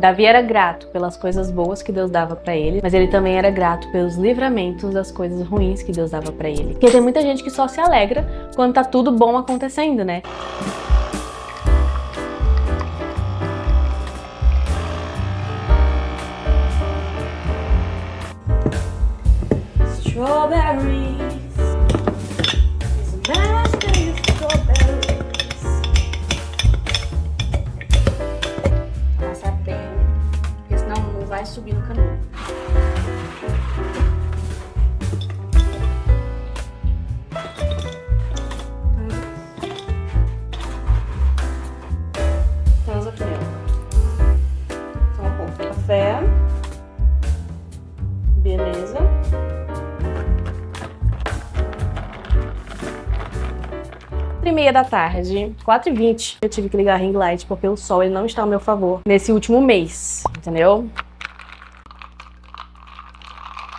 Davi era grato pelas coisas boas que Deus dava pra ele, mas ele também era grato pelos livramentos das coisas ruins que Deus dava pra ele. Porque tem muita gente que só se alegra quando tá tudo bom acontecendo, né? Strawberries. Passar bem, porque senão não vai subir no canudo. Transa primeiro. Só um pouco de café. Beleza. E meia da tarde, 4h20, eu tive que ligar a ring light porque o sol ele não está ao meu favor nesse último mês, entendeu?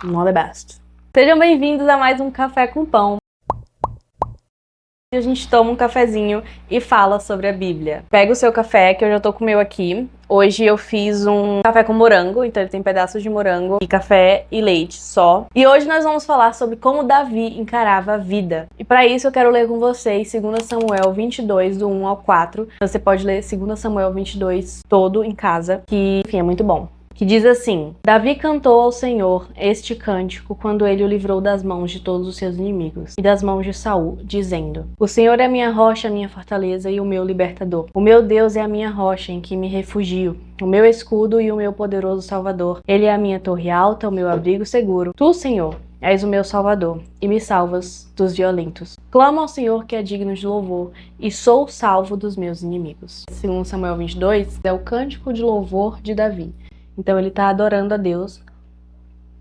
Not the best. Sejam bem-vindos a mais um Café com Pão. A gente toma um cafezinho e fala sobre a Bíblia. Pega o seu café, que eu já tô com o meu aqui. Hoje eu fiz um café com morango, então ele tem pedaços de morango e café e leite só. E hoje nós vamos falar sobre como Davi encarava a vida. E para isso eu quero ler com vocês 2 Samuel 22, do 1 ao 4. Você pode ler 2 Samuel 22 todo em casa, que enfim, é muito bom. Que diz assim: Davi cantou ao Senhor este cântico quando ele o livrou das mãos de todos os seus inimigos e das mãos de Saul, dizendo: O Senhor é a minha rocha, a minha fortaleza e o meu libertador. O meu Deus é a minha rocha em que me refugio, o meu escudo e o meu poderoso Salvador. Ele é a minha torre alta, o meu abrigo seguro. Tu, Senhor, és o meu Salvador e me salvas dos violentos. Clamo ao Senhor que é digno de louvor e sou salvo dos meus inimigos. 2 Samuel 22 é o cântico de louvor de Davi. Então ele está adorando a Deus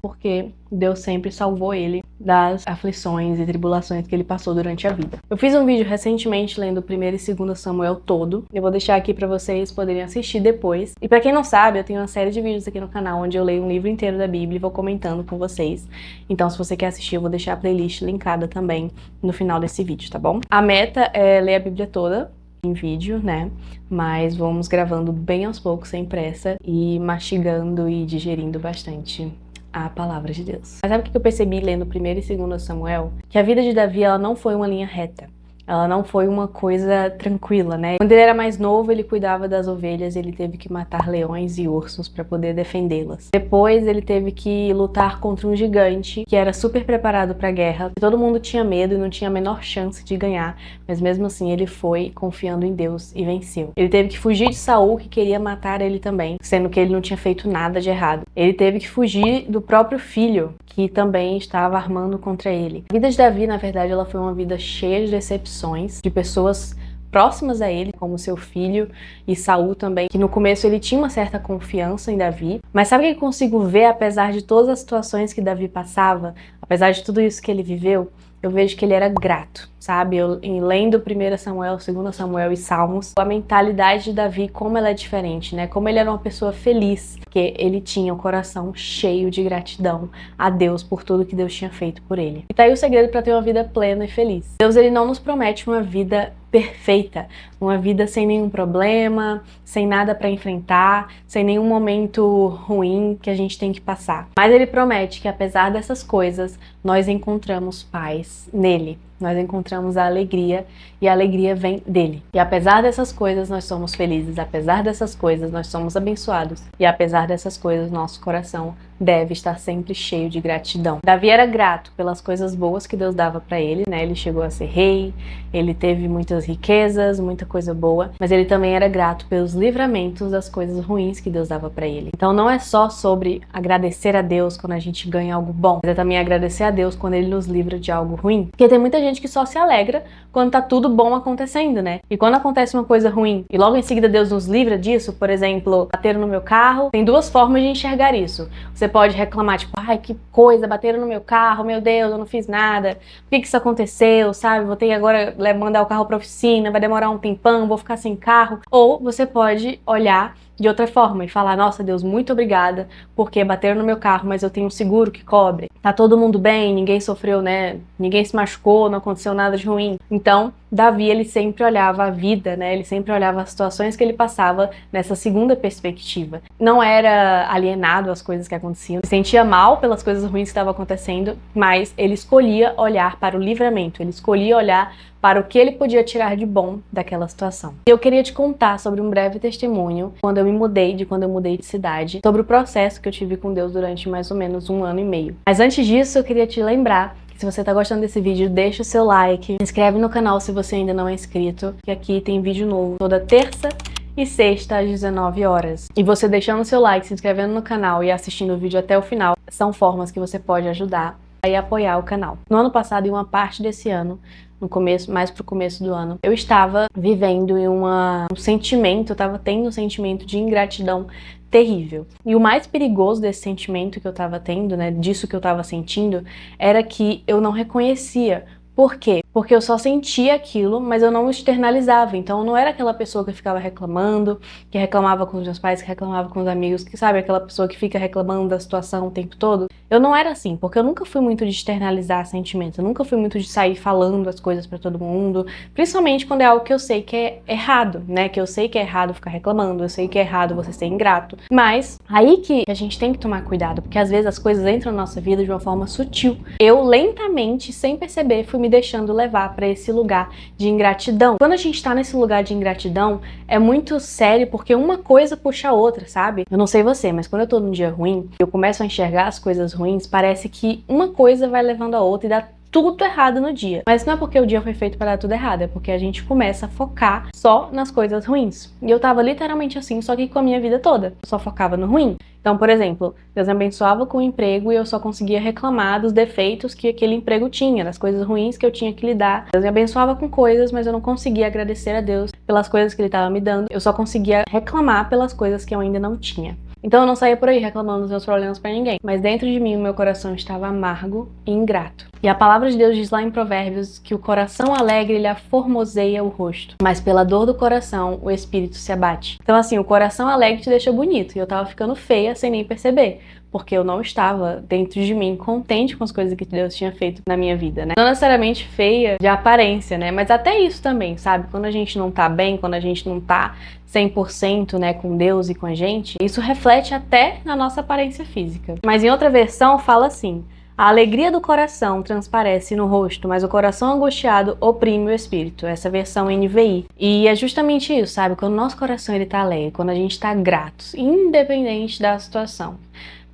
porque Deus sempre salvou ele das aflições e tribulações que ele passou durante a vida. Eu fiz um vídeo recentemente lendo 1 e 2 Samuel todo. Eu vou deixar aqui para vocês poderem assistir depois. E para quem não sabe, eu tenho uma série de vídeos aqui no canal onde eu leio um livro inteiro da Bíblia e vou comentando com vocês. Então se você quer assistir, eu vou deixar a playlist linkada também no final desse vídeo, tá bom? A meta é ler a Bíblia toda em vídeo, né? Mas vamos gravando bem aos poucos, sem pressa, e mastigando e digerindo bastante a palavra de Deus. Mas sabe o que eu percebi lendo 1 e 2 Samuel? Que a vida de Davi, ela não foi uma linha reta. Ela não foi uma coisa tranquila, né? Quando ele era mais novo, ele cuidava das ovelhas, ele teve que matar leões e ursos para poder defendê-las. Depois, ele teve que lutar contra um gigante que era super preparado para a guerra. Todo mundo tinha medo e não tinha a menor chance de ganhar, mas mesmo assim ele foi confiando em Deus e venceu. Ele teve que fugir de Saul, que queria matar ele também, sendo que ele não tinha feito nada de errado. Ele teve que fugir do próprio filho, que também estava armando contra ele. A vida de Davi, na verdade, ela foi uma vida cheia de decepções, de pessoas próximas a ele, como seu filho e Saul também, que no começo ele tinha uma certa confiança em Davi. Mas sabe o que eu consigo ver, apesar de todas as situações que Davi passava, apesar de tudo isso que ele viveu? Eu vejo que ele era grato, sabe? Lendo 1 Samuel, 2 Samuel e Salmos, a mentalidade de Davi, como ela é diferente, né? Como ele era uma pessoa feliz, porque ele tinha o coração cheio de gratidão a Deus por tudo que Deus tinha feito por ele. E tá aí o segredo para ter uma vida plena e feliz. Deus, ele não nos promete uma vida perfeita, uma vida sem nenhum problema, sem nada para enfrentar, sem nenhum momento ruim que a gente tem que passar. Mas ele promete que apesar dessas coisas, nós encontramos paz nele. Nós encontramos a alegria e a alegria vem dele. E apesar dessas coisas, nós somos felizes. Apesar dessas coisas, nós somos abençoados. E apesar dessas coisas, nosso coração deve estar sempre cheio de gratidão. Davi era grato pelas coisas boas que Deus dava para ele, né? Ele chegou a ser rei, ele teve muitas riquezas, muita coisa boa, mas ele também era grato pelos livramentos das coisas ruins que Deus dava para ele. Então não é só sobre agradecer a Deus quando a gente ganha algo bom, mas é também agradecer a Deus quando ele nos livra de algo ruim. Porque tem muita gente que só se alegra quando tá tudo bom acontecendo, né? E quando acontece uma coisa ruim e logo em seguida Deus nos livra disso, por exemplo, bateram no meu carro, tem duas formas de enxergar isso. Você pode reclamar, tipo, ai, que coisa, bateram no meu carro, meu Deus, eu não fiz nada, por que isso aconteceu, sabe? Vou ter que agora mandar o carro pra oficina, vai demorar um tempão, vou ficar sem carro. Ou você pode olhar de outra forma e falar, nossa Deus, muito obrigada, porque bateram no meu carro, mas eu tenho um seguro que cobre. Tá todo mundo bem, ninguém sofreu, né? Ninguém se machucou, não aconteceu nada de ruim. Então, Davi, ele sempre olhava a vida, né? Ele sempre olhava as situações que ele passava nessa segunda perspectiva. Não era alienado às coisas que aconteciam, se sentia mal pelas coisas ruins que estavam acontecendo, mas ele escolhia olhar para o livramento, ele escolhia olhar para o que ele podia tirar de bom daquela situação. Eu queria te contar sobre um breve testemunho quando eu mudei de cidade, sobre o processo que eu tive com Deus durante mais ou menos 1 ano e meio. Mas antes disso, eu queria te lembrar que se você tá gostando desse vídeo, deixa o seu like, se inscreve no canal se você ainda não é inscrito, que aqui tem vídeo novo toda terça e sexta às 19 horas. E você deixando o seu like, se inscrevendo no canal e assistindo o vídeo até o final, são formas que você pode ajudar a apoiar o canal. No ano passado e uma parte desse ano, no começo, mais pro começo do ano, eu estava vivendo em um sentimento, eu estava tendo um sentimento de ingratidão terrível. E o mais perigoso desse sentimento que eu estava tendo, né, disso que eu estava sentindo, era que eu não reconhecia. Por quê? Porque eu só sentia aquilo, mas eu não externalizava. Então eu não era aquela pessoa que ficava reclamando, que reclamava com os meus pais, que reclamava com os amigos, que sabe, aquela pessoa que fica reclamando da situação o tempo todo. Eu não era assim, porque eu nunca fui muito de externalizar sentimentos, eu nunca fui muito de sair falando as coisas pra todo mundo, principalmente quando é algo que eu sei que é errado, né? Que eu sei que é errado ficar reclamando, eu sei que é errado você ser ingrato. Mas aí que a gente tem que tomar cuidado, porque às vezes as coisas entram na nossa vida de uma forma sutil. Eu lentamente, sem perceber, fui me deixando levar para esse lugar de ingratidão. Quando a gente tá nesse lugar de ingratidão, é muito sério porque uma coisa puxa a outra, sabe? Eu não sei você, mas quando eu tô num dia ruim, eu começo a enxergar as coisas ruins, parece que uma coisa vai levando a outra e dá tudo errado no dia. Mas não é porque o dia foi feito para dar tudo errado, é porque a gente começa a focar só nas coisas ruins. E eu tava literalmente assim, só que com a minha vida toda. Eu só focava no ruim. Então, por exemplo, Deus me abençoava com o emprego e eu só conseguia reclamar dos defeitos que aquele emprego tinha, das coisas ruins que eu tinha que lidar. Deus me abençoava com coisas, mas eu não conseguia agradecer a Deus pelas coisas que Ele estava me dando. Eu só conseguia reclamar pelas coisas que eu ainda não tinha. Então eu não saía por aí reclamando dos meus problemas pra ninguém. Mas dentro de mim o meu coração estava amargo e ingrato. E a palavra de Deus diz lá em Provérbios que o coração alegre ele aformoseia o rosto, mas pela dor do coração o espírito se abate. Então assim, o coração alegre te deixa bonito e eu tava ficando feia sem nem perceber. Porque eu não estava dentro de mim contente com as coisas que Deus tinha feito na minha vida, né? Não necessariamente feia de aparência, né? Mas até isso também, sabe? Quando a gente não tá bem, quando a gente não tá 100%, né, com Deus e com a gente, isso reflete até na nossa aparência física. Mas em outra versão fala assim: a alegria do coração transparece no rosto, mas o coração angustiado oprime o espírito. Essa versão NVI. E é justamente isso, sabe? Quando o nosso coração ele tá alegre, quando a gente tá grato, independente da situação.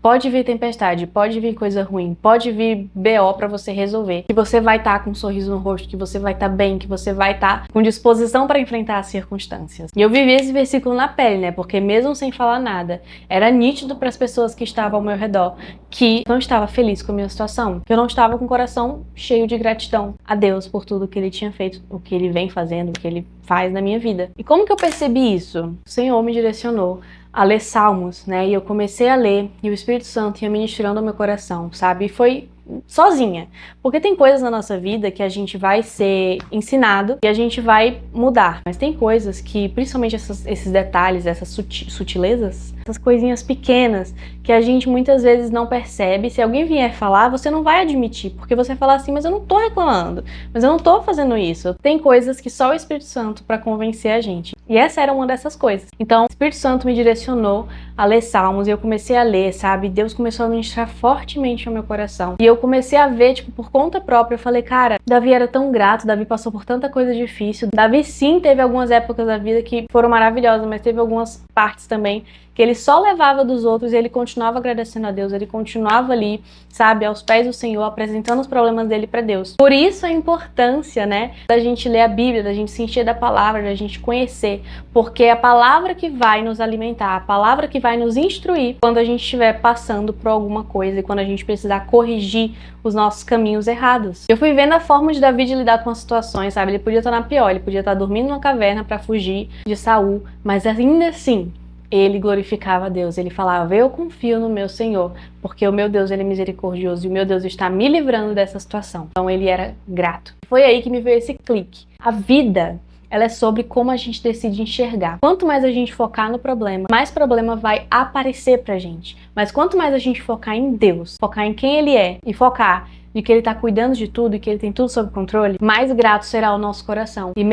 Pode vir tempestade, pode vir coisa ruim, pode vir BO pra você resolver. Que você vai estar com um sorriso no rosto, que você vai estar bem, que você vai estar com disposição para enfrentar as circunstâncias. E eu vivi esse versículo na pele, né? Porque mesmo sem falar nada, era nítido para as pessoas que estavam ao meu redor que eu não estava feliz com a minha situação. Que eu não estava com o coração cheio de gratidão a Deus por tudo que Ele tinha feito, o que Ele vem fazendo, o que Ele faz na minha vida. E como que eu percebi isso? O Senhor me direcionou a ler Salmos, né? E eu comecei a ler e o Espírito Santo ia ministrando ao meu coração, sabe? E foi sozinha. Porque tem coisas na nossa vida que a gente vai ser ensinado e a gente vai mudar. Mas tem coisas que, principalmente esses detalhes, essas sutilezas, essas coisinhas pequenas que a gente muitas vezes não percebe. Se alguém vier falar, você não vai admitir. Porque você fala assim, mas eu não tô reclamando. Mas eu não tô fazendo isso. Tem coisas que só o Espírito Santo para convencer a gente. E essa era uma dessas coisas. Então, o Espírito Santo me direcionou a ler Salmos e eu comecei a ler, sabe? Deus começou a ministrar fortemente ao meu coração. E eu comecei a ver, tipo, por conta própria, eu falei, cara, Davi era tão grato, Davi passou por tanta coisa difícil. Davi sim teve algumas épocas da vida que foram maravilhosas, mas teve algumas partes também que ele só levava dos outros e ele continuava agradecendo a Deus, ele continuava ali, sabe, aos pés do Senhor, apresentando os problemas dele para Deus. Por isso a importância, né, da gente ler a Bíblia, da gente se encher da palavra, da gente conhecer, porque é a palavra que vai nos alimentar, a palavra que vai nos instruir quando a gente estiver passando por alguma coisa e quando a gente precisar corrigir os nossos caminhos errados. Eu fui vendo a forma de Davi de lidar com as situações, sabe, ele podia estar na pior, ele podia estar dormindo numa caverna para fugir de Saul, mas ainda assim, ele glorificava a Deus, ele falava, eu confio no meu Senhor, porque o meu Deus ele é misericordioso e o meu Deus está me livrando dessa situação. Então ele era grato. Foi aí que me veio esse clique. A vida, ela é sobre como a gente decide enxergar. Quanto mais a gente focar no problema, mais problema vai aparecer pra gente. Mas quanto mais a gente focar em Deus, focar em quem Ele é e focar de que Ele tá cuidando de tudo e que Ele tem tudo sob controle, mais grato será o nosso coração. E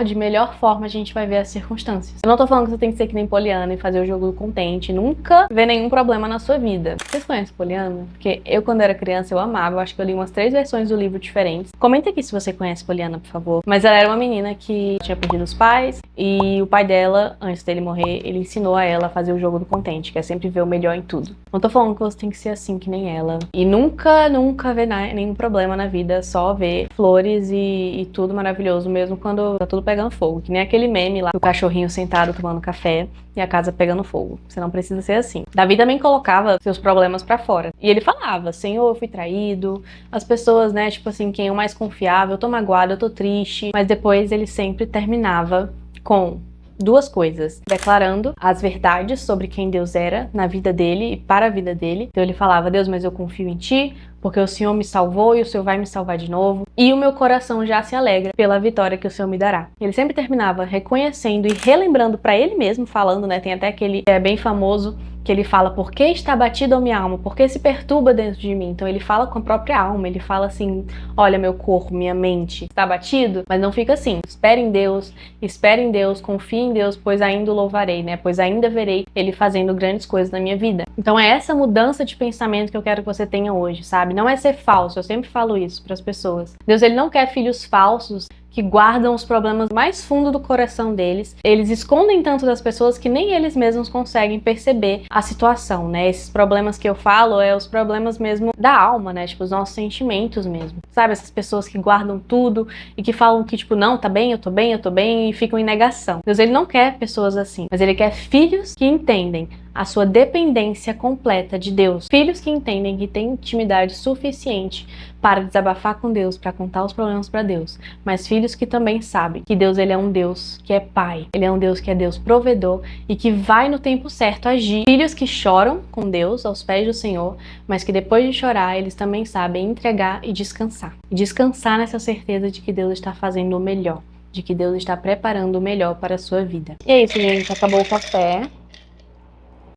de melhor forma, a gente vai ver as circunstâncias. Eu não tô falando que você tem que ser que nem Poliana e fazer o jogo do contente, nunca ver nenhum problema na sua vida. Vocês conhecem Poliana? Porque eu, quando era criança, eu amava. Eu acho que eu li umas 3 versões do livro diferentes. Comenta aqui se você conhece Poliana, por favor. Mas ela era uma menina que tinha perdido os pais e o pai dela, antes dele morrer, ele ensinou a ela a fazer o jogo do contente, que é sempre ver o melhor em tudo. Não tô falando que você tem que ser assim, que nem ela. E nunca ver nenhum problema na vida, só ver flores e tudo maravilhoso, mesmo quando tá tudo pegando fogo. Que nem aquele meme lá do cachorrinho sentado tomando café e a casa pegando fogo. Você não precisa ser assim. Davi também colocava seus problemas pra fora. E ele falava, Senhor, eu fui traído. As pessoas, né, tipo assim, quem é o mais confiável, eu tô magoado, eu tô triste. Mas depois ele sempre terminava com 2 coisas, declarando as verdades sobre quem Deus era na vida dele e para a vida dele. Então ele falava, Deus, mas eu confio em ti, porque o Senhor me salvou e o Senhor vai me salvar de novo. E o meu coração já se alegra pela vitória que o Senhor me dará. Ele sempre terminava reconhecendo e relembrando para ele mesmo, falando, né, tem até aquele que é bem famoso, que ele fala, por que está abatida a minha alma? Por que se perturba dentro de mim? Então ele fala com a própria alma, ele fala assim, olha, meu corpo, minha mente está abatido, mas não fica assim. Espere em Deus, confie em Deus, pois ainda o louvarei, né? Pois ainda verei ele fazendo grandes coisas na minha vida. Então é essa mudança de pensamento que eu quero que você tenha hoje, sabe? Não é ser falso, eu sempre falo isso para as pessoas. Deus, ele não quer filhos falsos que guardam os problemas mais fundo do coração deles. Eles escondem tanto das pessoas que nem eles mesmos conseguem perceber a situação, né? Esses problemas que eu falo é os problemas mesmo da alma, né? Tipo, os nossos sentimentos mesmo. Sabe? Essas pessoas que guardam tudo e que falam que, tipo, não, tá bem, eu tô bem, e ficam em negação. Deus, ele não quer pessoas assim, mas ele quer filhos que entendem a sua dependência completa de Deus. Filhos que entendem que têm intimidade suficiente para desabafar com Deus, para contar os problemas para Deus. Mas filhos que também sabem que Deus, ele é um Deus que é Pai. Ele é um Deus que é Deus provedor e que vai no tempo certo agir. Filhos que choram com Deus aos pés do Senhor, mas que depois de chorar, eles também sabem entregar e descansar. E descansar nessa certeza de que Deus está fazendo o melhor, de que Deus está preparando o melhor para a sua vida. E é isso, gente. Acabou o café.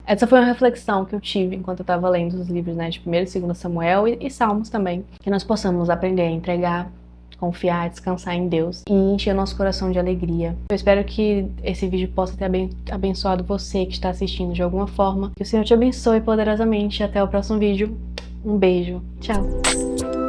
Essa foi uma reflexão que eu tive enquanto eu estava lendo os livros, né, de 1º e 2 Samuel e Salmos também. Que nós possamos aprender a entregar, confiar, descansar em Deus e encher o nosso coração de alegria. Eu espero que esse vídeo possa ter abençoado você que está assistindo de alguma forma. Que o Senhor te abençoe poderosamente. Até o próximo vídeo. Um beijo. Tchau.